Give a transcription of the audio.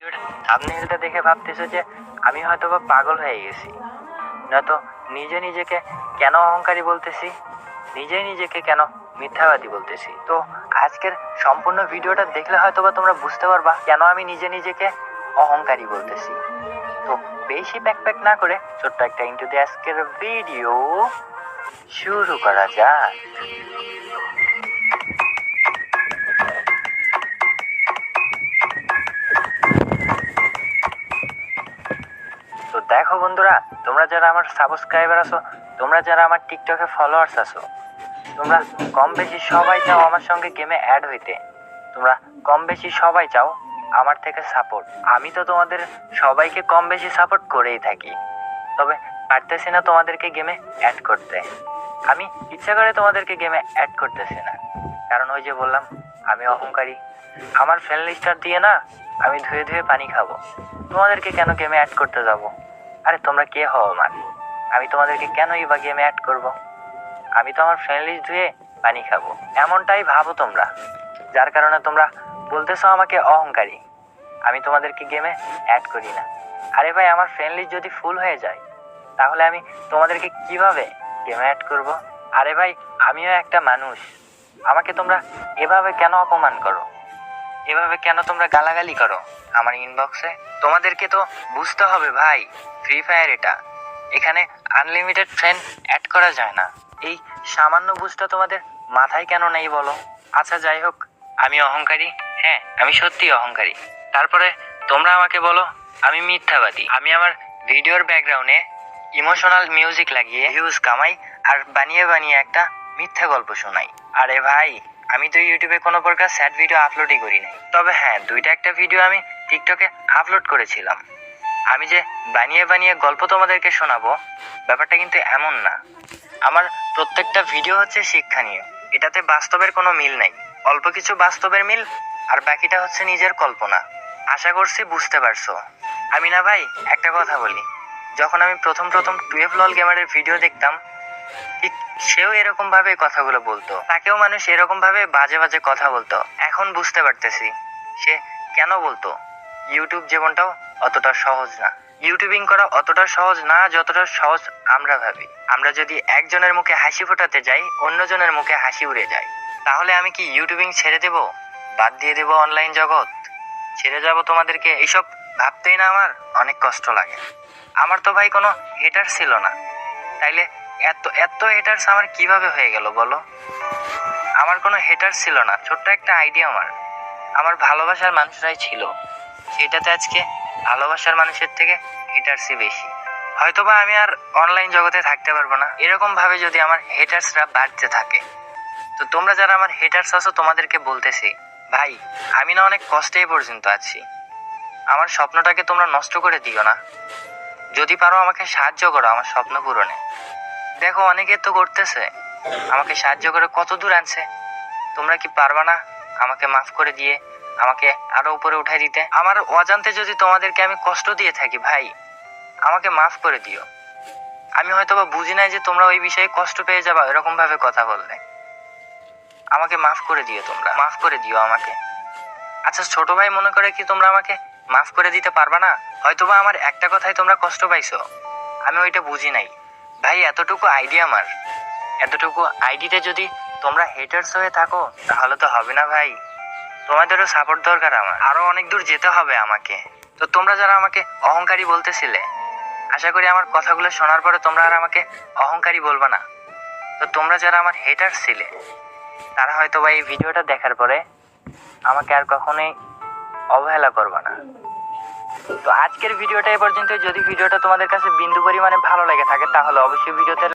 থাম্বনেইলটা দেখে ভাবতেছো যে আমি হয়তো বা পাগল হয়ে গেছি, নয়তো নিজেকে কেন অহংকারী বলতেছি, নিজেকে কেন মিথ্যাবাদী বলতেছি। তো আজকের সম্পূর্ণ ভিডিওটা দেখলে হয়তো বা তোমরা বুঝতে পারবা কেন আমি নিজেকে অহংকারী বলতেছি। তো বেশি প্যাক না করে ছোট্ট একটা ইন্টু দিয়ে আজকের ভিডিও শুরু করা যাক। তো দেখো বন্ধুরা, তোমরা যারা আমার সাবস্ক্রাইবার আছো, তোমরা যারা আমার টিকটকে ফলোয়ার্স আছো, তোমরা কম বেশি সবাই চাও আমার সঙ্গে গেমে অ্যাড হইতে। তোমরা কম বেশি সবাই চাও আমার থেকে সাপোর্ট। আমি তো তোমাদের সবাইকে কম বেশি সাপোর্ট করেই থাকি, তবে পারতেছি না তোমাদেরকে গেমে অ্যাড করতে। আমি ইচ্ছা করে তোমাদেরকে গেমে অ্যাড করতেছি না, কারণ ওই যে বললাম আমি অহংকারী। আমার ফ্রেন্ড লিস্টার দিয়ে না আমি ধুয়ে ধুয়ে পানি খাবো, তোমাদেরকে কেন গেমে অ্যাড করতে যাব? আরে তোমরা কে হও আমার? আমি তোমাদেরকে কেনই বা গেমে অ্যাড করব? আমি তো আমার ফ্রেন্ড লিস্ট ধুয়ে পানি খাবো, এমনটাই ভাবো তোমরা, যার কারণে তোমরা বলতেছো আমাকে অহংকারী। আমি তোমাদেরকে গেমে অ্যাড করি না। আরে ভাই, আমার ফ্রেন্ড লিস্ট যদি ফুল হয়ে যায় তাহলে আমি তোমাদেরকে কিভাবে গেমে অ্যাড করব? আরে ভাই, আমিও একটা মানুষ, আমাকে তোমরা এভাবে কেন অপমান করো? এভাবে কেন তোমরা গালাগালি করো আমার ইনবক্সে? তোমাদেরকে তো বুঝতে হবে ভাই, ফ্রি ফায়ার এটা, এখানে আনলিমিটেড ফ্রেন্ড অ্যাড করা যায় না। এই সামান্য বুঝটা তোমাদের মাথায় কেন নেই বলো? আচ্ছা যাই হোক, আমি অহংকারী, হ্যাঁ আমি সত্যি অহংকারী। তারপরে তোমরা আমাকে বলো আমি মিথ্যাবাদী। আমি আমার ভিডিওর ব্যাকগ্রাউন্ডে ইমোশনাল মিউজিক লাগিয়ে ভিউজ কামাই আর বানিয়ে একটা মিথ্যা গল্প শোনাই। আরে ভাই, আমি তো ইউটিউবে কোনো প্রকার স্যাড ভিডিও আপলোডই করি নাই। তবে হ্যাঁ, একটা ভিডিও আমি টিকটকে আপলোড করেছিলাম। আমি যে বানিয়ে গল্প তোমাদেরকে শোনাবো, ব্যাপারটা কিন্তু এমন না। আমার প্রত্যেকটা ভিডিও হচ্ছে শিক্ষণীয়, এটাতে বাস্তবের কোনো মিল নাই। অল্প কিছু বাস্তবের মিল আর বাকিটা হচ্ছে নিজের কল্পনা। আশা করছি বুঝতে পারছো। আমি না ভাই একটা কথা বলি, যখন আমি প্রথম 12 লল গেমারের ভিডিও দেখতাম, ঠিক সেও এরকম ভাবে কথাগুলো বলতো, তাকেও মানুষ এরকম ভাবে বাজে কথা বলতো। এখন বুঝতে পারতেছি সে কেন বলতো। ইউটিউব জীবনটাও অতটা সহজ না, ইউটিউবিং করা অতটা সহজ না যতটা সহজ আমরা ভাবি। আমরা যদি একজনের মুখে হাসি ফোটাতে যাই, অন্যজনের মুখে হাসি উড়ে যায়, তাহলে আমি কি ইউটিউবিং ছেড়ে দেব, বাদ দিয়ে দেব অনলাইন জগৎ, ছেড়ে যাব তোমাদেরকে? এইসব ভাবতেই না আমার অনেক কষ্ট লাগে। আমার তো ভাই কোনো হেটার ছিল না, তাইলে এত হেটার্স আমার কিভাবে হয়ে গেল বলো? আমার কোনো হেটার ছিল না, ছোট্ট একটা আইডিয়া আমার ভালোবাসার মানুষরাই ছিল, সেটাতে আজকে ভালোবাসার মানুষের থেকে হেটার্সই বেশি। হয়তোবা আমি আর অনলাইন জগতে থাকতে পারবো না, এরকম ভাবে যদি আমার হেটার্সরা বাড়তে থাকে। তো তোমরা যারা আমার হেটার্স আছো, তোমাদেরকে বলতেছি ভাই, আমি না অনেক কষ্টে পর্যন্ত আছি, আমার স্বপ্নটাকে তোমরা নষ্ট করে দিও না। যদি পারো আমাকে সাহায্য করো আমার স্বপ্ন পূরণে। দেখো অনেকে তো করতেছে, আমাকে সাহায্য করে কত দূর আনছে। তোমরা কি পারবা না আমাকে মাফ করে দিয়ে আমাকে আরো উপরে উঠাই দিতে? আমার অজান্তে যদি তোমাদেরকে আমি কষ্ট দিয়ে থাকি ভাই, আমাকে মাফ করে দিও। আমি হয়তো বা বুঝি নাই যে তোমরা ওই বিষয়ে কষ্ট পেয়ে যাবা এরকম ভাবে কথা বললে। আমাকে মাফ করে দিও, তোমরা মাফ করে দিও আমাকে। আচ্ছা ছোট ভাই মনে করে কি তোমরা আমাকে মাফ করে দিতে পারবা না? হয়তোবা আমার একটা কথাই তোমরা কষ্ট পাইছো, আমি ওইটা বুঝি নাই ভাই। এতটুকু আইডিয়া আমার, এতটুকু আইডিতে যদি তোমরা হেটার্স হয়ে থাকো তাহলে তো হবে না ভাই। তোমাদেরও সাপোর্ট দরকার, আমার আরো অনেক দূর যেতে হবে আমাকে। তো তোমরা যারা আমাকে অহংকারী বলতেছিলে, আশা করি আমার কথাগুলো শোনার পরে তোমরা আর আমাকে অহংকারী বলবা না। তো তোমরা যারা আমার হেটার্স ছিলে, তারা হয়তো বা এই ভিডিওটা দেখার পরে আমাকে আর কখনোই অবহেলা করবা না। তো আজকের ভিডিওটা এ পর্যন্ত। যদি ভিডিওটা তোমাদের কাছে বিন্দু পরিমাণে ভালো লেগে থাকে তাহলে অবশ্যই ভিডিওতে